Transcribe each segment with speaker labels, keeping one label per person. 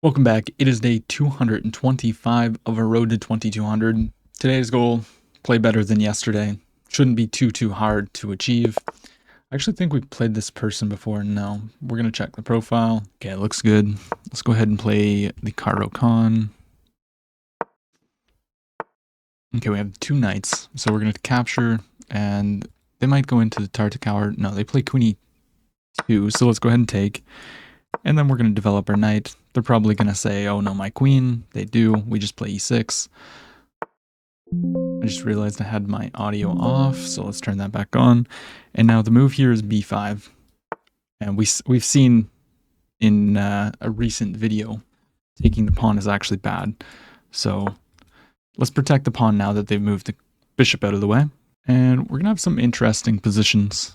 Speaker 1: Welcome back. It is day 225 of a road to 2200. Today's goal, play better than yesterday. Shouldn't be too hard to achieve. I actually think we've played this person before. No, we're going to check the profile. Okay, it looks good. Let's go ahead and play the Caro Khan. Okay, we have two knights, so we're going to capture, and they might go into the Tartakower. No, they play Queen E2, so let's go ahead and take. And then we're going to develop our knight. They're probably going to say, oh no, my queen. They do. We just play e6. I just realized I had my audio off, so let's turn that back on. And now the move here is b5. And we've seen in a recent video, taking the pawn is actually bad. So let's protect the pawn now that they've moved the bishop out of the way. And we're going to have some interesting positions.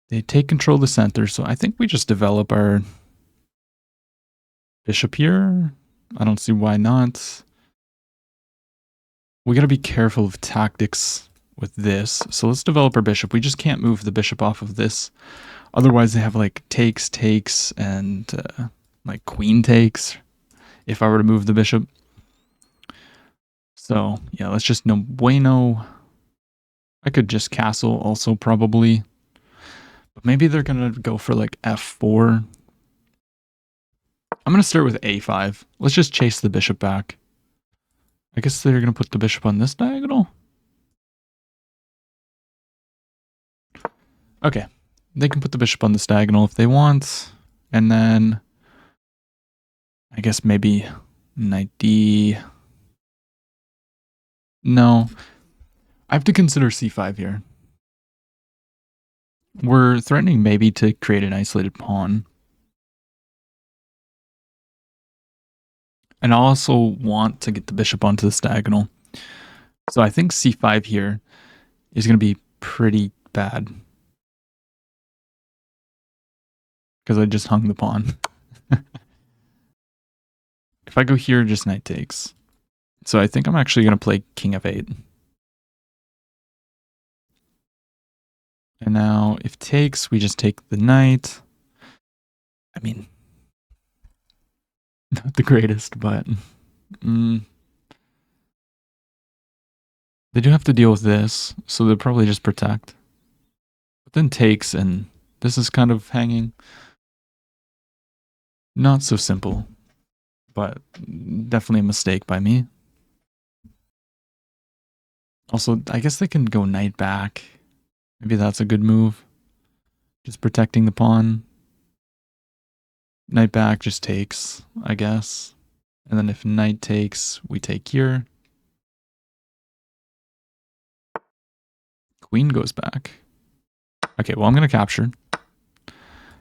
Speaker 1: They take control of the center, so I think we just develop our bishop here. I don't see why not. We got to be careful of tactics with this. So let's develop our bishop. We just can't move the bishop off of this. Otherwise, they have like takes, and like queen takes if I were to move the bishop. So yeah, let's just no bueno. I could just castle also probably. But maybe they're going to go for like f4. I'm going to start with a5. Let's just chase the bishop back. I guess they're going to put the bishop on this diagonal. Okay. They can put the bishop on this diagonal if they want. And then I guess maybe knight d. No. I have to consider c5 here. We're threatening maybe to create an isolated pawn. And I also want to get the bishop onto this diagonal. So I think c5 here is going to be pretty bad. Because I just hung the pawn. If I go here, just knight takes. So I think I'm actually going to play king f8. And now if takes, we just take the knight. I mean, not the greatest, but they do have to deal with this, so they'll probably just protect. But then takes, and this is kind of hanging. Not so simple, but definitely a mistake by me. Also, I guess they can go knight back. Maybe that's a good move. Just protecting the pawn. Knight back just takes, I guess. And then if knight takes, we take here. Queen goes back. Okay, well, I'm going to capture.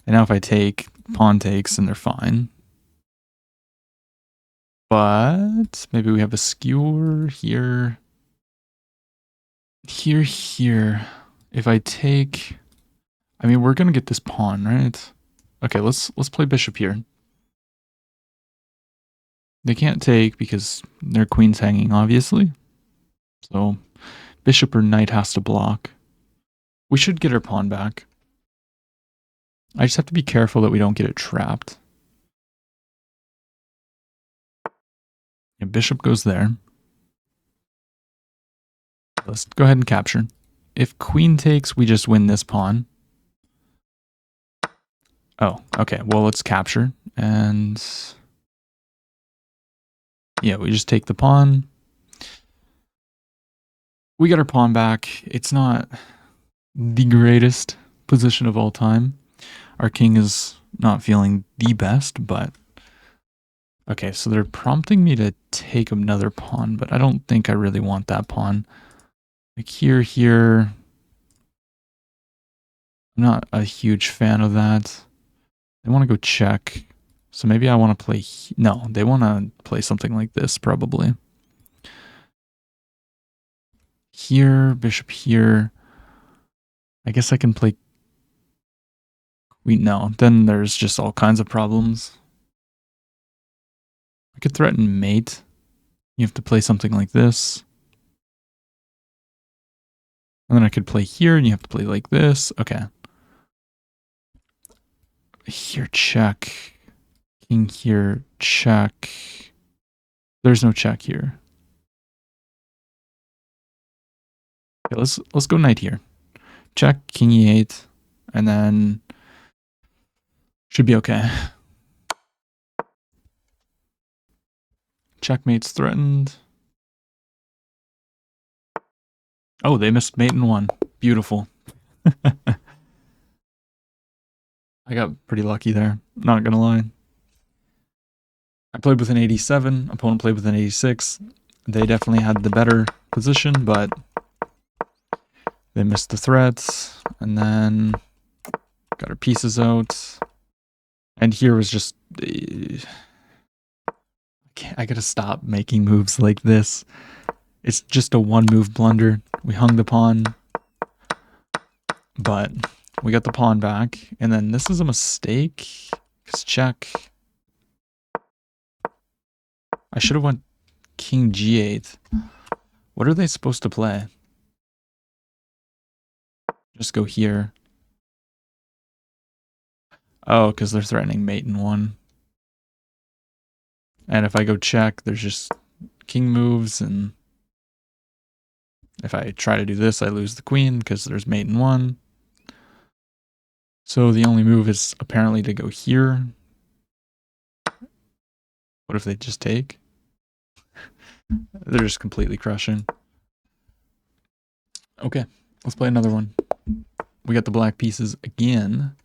Speaker 1: And now if I take, pawn takes, and they're fine. But maybe we have a skewer here. Here. If I take, I mean, we're going to get this pawn, right? Okay, let's play bishop here. They can't take because their queen's hanging, obviously. So bishop or knight has to block. We should get our pawn back. I just have to be careful that we don't get it trapped. And bishop goes there. Let's go ahead and capture. If queen takes, we just win this pawn. Oh, okay. Well, let's capture. And yeah, we just take the pawn. We got our pawn back. It's not the greatest position of all time. Our king is not feeling the best, but okay, so they're prompting me to take another pawn, but I don't think I really want that pawn. Like here. I'm not a huge fan of that. They want to go check. So maybe I want to play... No, they want to play something like this, probably. Here, bishop here. I guess I can play... No, then there's just all kinds of problems. I could threaten mate. You have to play something like this. And then I could play here, and you have to play like this. Okay. Here, check. king here, check. There's no check here. Okay, let's go knight here. Check, king e8, and then should be okay. Checkmate's threatened. Oh, they missed mate in one. Beautiful. I got pretty lucky there, not gonna lie. I played with an 87, opponent played with an 86. They definitely had the better position, but they missed the threats, and then got our pieces out. And here was just... I gotta stop making moves like this. It's just a one-move blunder. We hung the pawn, but we got the pawn back. And then this is a mistake, because check... I should have went king g8. What are they supposed to play? Just go here. Oh, because they're threatening mate in one. And if I go check, there's just king moves, and if I try to do this, I lose the queen because there's mate in one. So the only move is apparently to go here. What if they just take? They're just completely crushing. Okay, let's play another one. We got the black pieces again.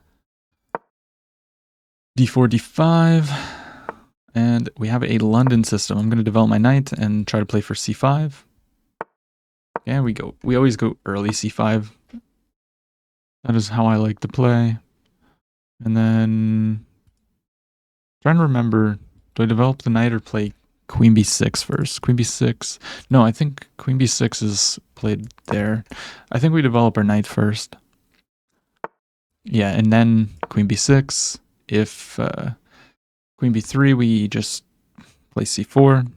Speaker 1: d4, d5. And we have a London system. I'm going to develop my knight and try to play for c5. Yeah, we always go early c5. That is how I like to play. And then... trying to remember, do I develop the knight or play queen b6 first? Queen b6. No, I think queen b6 is played there. I think we develop our knight first. Yeah, and then queen b6. If queen b3, we just play c4.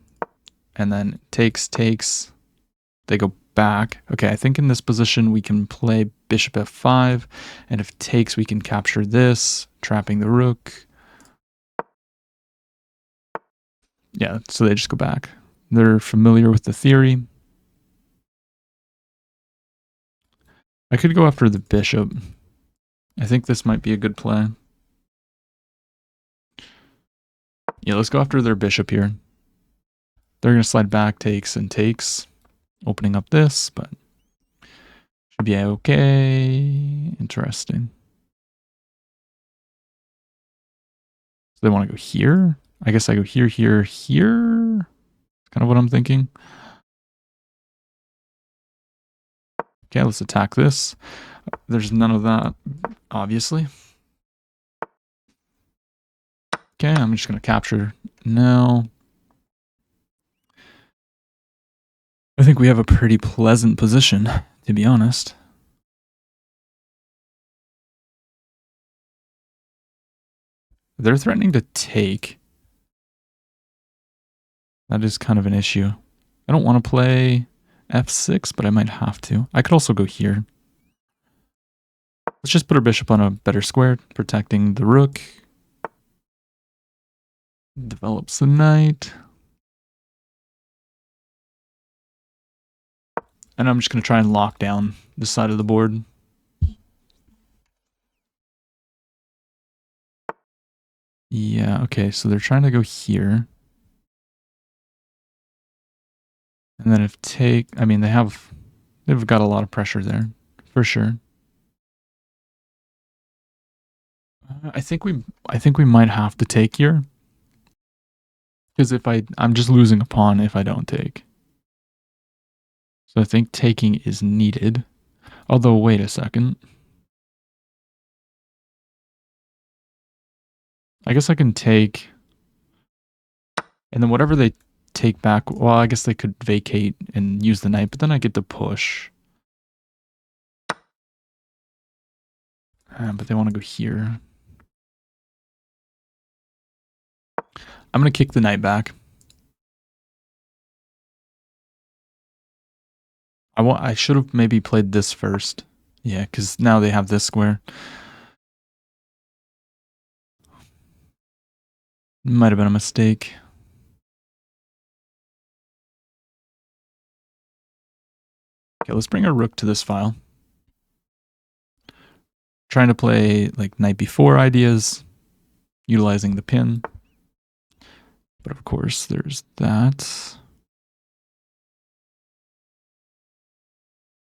Speaker 1: And then takes. They go back. Okay, I think in this position we can play bishop f5. And if takes, we can capture this, trapping the rook. Yeah, so they just go back. They're familiar with the theory. I could go after the bishop. I think this might be a good play. Yeah, let's go after their bishop here. They're going to slide back, takes, and takes. Opening up this, but should be okay. Interesting. So they want to go here. I guess I go here, here, here. That's kind of what I'm thinking. Okay, let's attack this. There's none of that, obviously. Okay, I'm just going to capture now. I think we have a pretty pleasant position, to be honest. They're threatening to take. That is kind of an issue. I don't want to play f6, but I might have to. I could also go here. Let's just put our bishop on a better square, protecting the rook. Develops the knight. And I'm just going to try and lock down this side of the board. Yeah, okay, so they're trying to go here. And then if take, I mean, they've got a lot of pressure there, for sure. I think we might have to take here. Because if I'm just losing a pawn if I don't take. So I think taking is needed. Although, wait a second. I guess I can take. And then whatever they take back, well, I guess they could vacate and use the knight, but then I get to push. But they want to go here. I'm going to kick the knight back. I should have maybe played this first. Yeah, because now they have this square. Might have been a mistake. Okay, let's bring our rook to this file. Trying to play like knight b4 ideas, utilizing the pin. But of course, there's that.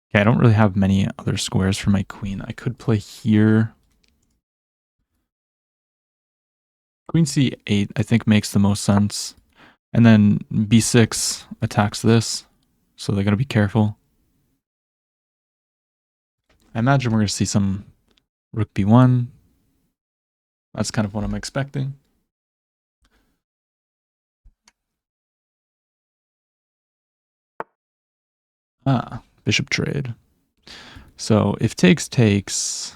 Speaker 1: Okay, I don't really have many other squares for my queen. I could play here. Queen c8, I think, makes the most sense. And then b6 attacks this, so they're going to be careful. I imagine we're going to see some rook b1. That's kind of what I'm expecting. Ah, bishop trade. So if takes takes,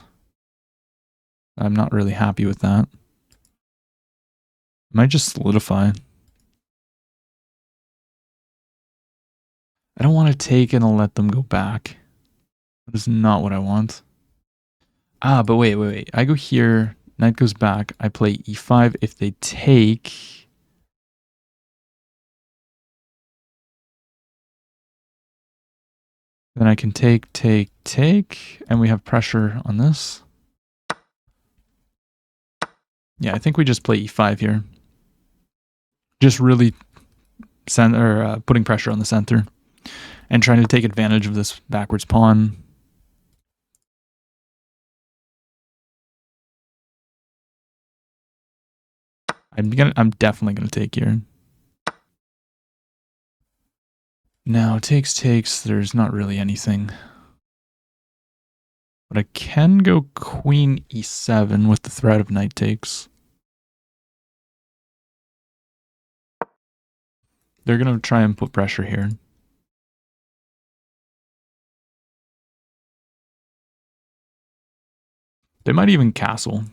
Speaker 1: I'm not really happy with that. Might just solidify. I don't want to take and I'll let them go back. That is not what I want. Ah, but wait. I go here, knight goes back, I play e5. If they take... then I can take, and we have pressure on this. Yeah, I think we just play e5 here. Just really putting pressure on the center and trying to take advantage of this backwards pawn. I'm definitely gonna take here. Now takes, there's not really anything. But I can go queen e7 with the threat of knight takes. They're gonna try and put pressure here. They might even castle.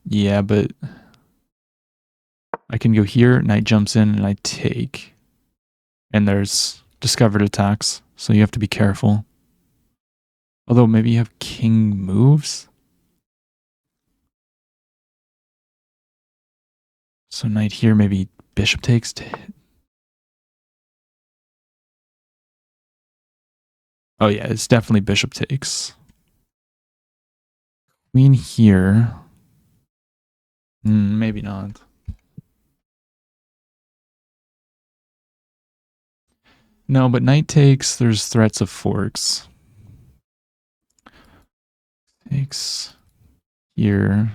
Speaker 1: Yeah, but I can go here, knight jumps in, and I take. And there's discovered attacks, so you have to be careful. Although maybe you have king moves? So knight here, maybe bishop takes. Oh yeah, it's definitely bishop takes. Queen here. Maybe not. No, but knight takes, there's threats of forks. Takes here.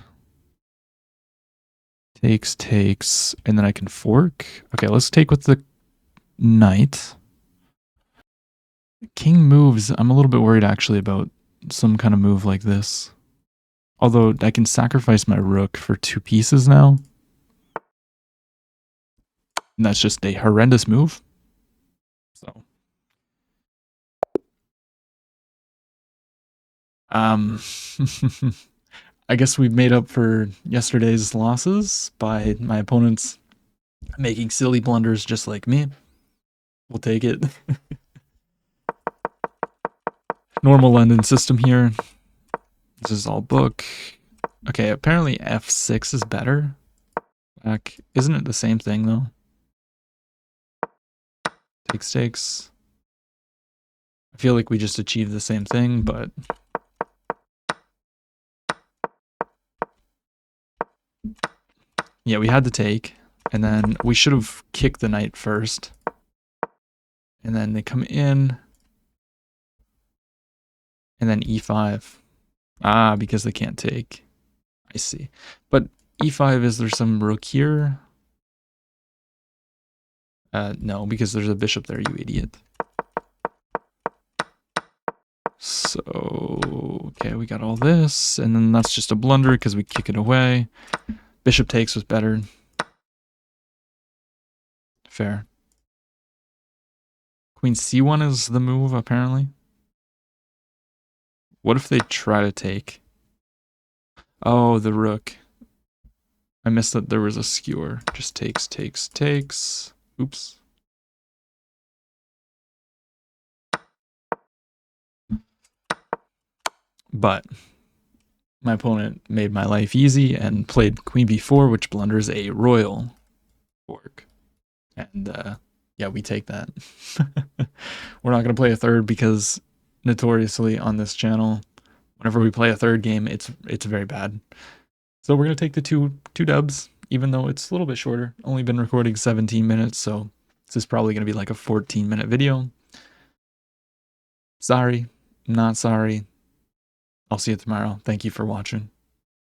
Speaker 1: Takes, and then I can fork. Okay, let's take with the knight. King moves, I'm a little bit worried actually about some kind of move like this. Although I can sacrifice my rook for 2 pieces now. And that's just a horrendous move. So I guess we've made up for yesterday's losses by my opponents making silly blunders just like me. We'll take it. Normal London system here. This is all book. Okay, apparently f6 is better. Isn't it the same thing though? Takes. I feel like we just achieved the same thing, but yeah, we had to take, and then we should have kicked the knight first. And then they come in, and then e5. Ah, because they can't take. I see. But e5, is there some rook here? No, because there's a bishop there, you idiot. So, okay, we got all this, and then that's just a blunder because we kick it away. Bishop takes was better. Fair. Queen c1 is the move, apparently. What if they try to take? Oh, the rook. I missed that there was a skewer. Just takes. Oops. But My opponent made my life easy and played queen b4, which blunders a royal fork. And yeah, we take that. We're not going to play a third because notoriously on this channel, whenever we play a third game, it's very bad. So we're going to take the two dubs, even though it's a little bit shorter. Only been recording 17 minutes, so this is probably going to be like a 14-minute video. Sorry, not sorry. I'll see you tomorrow. Thank you for watching.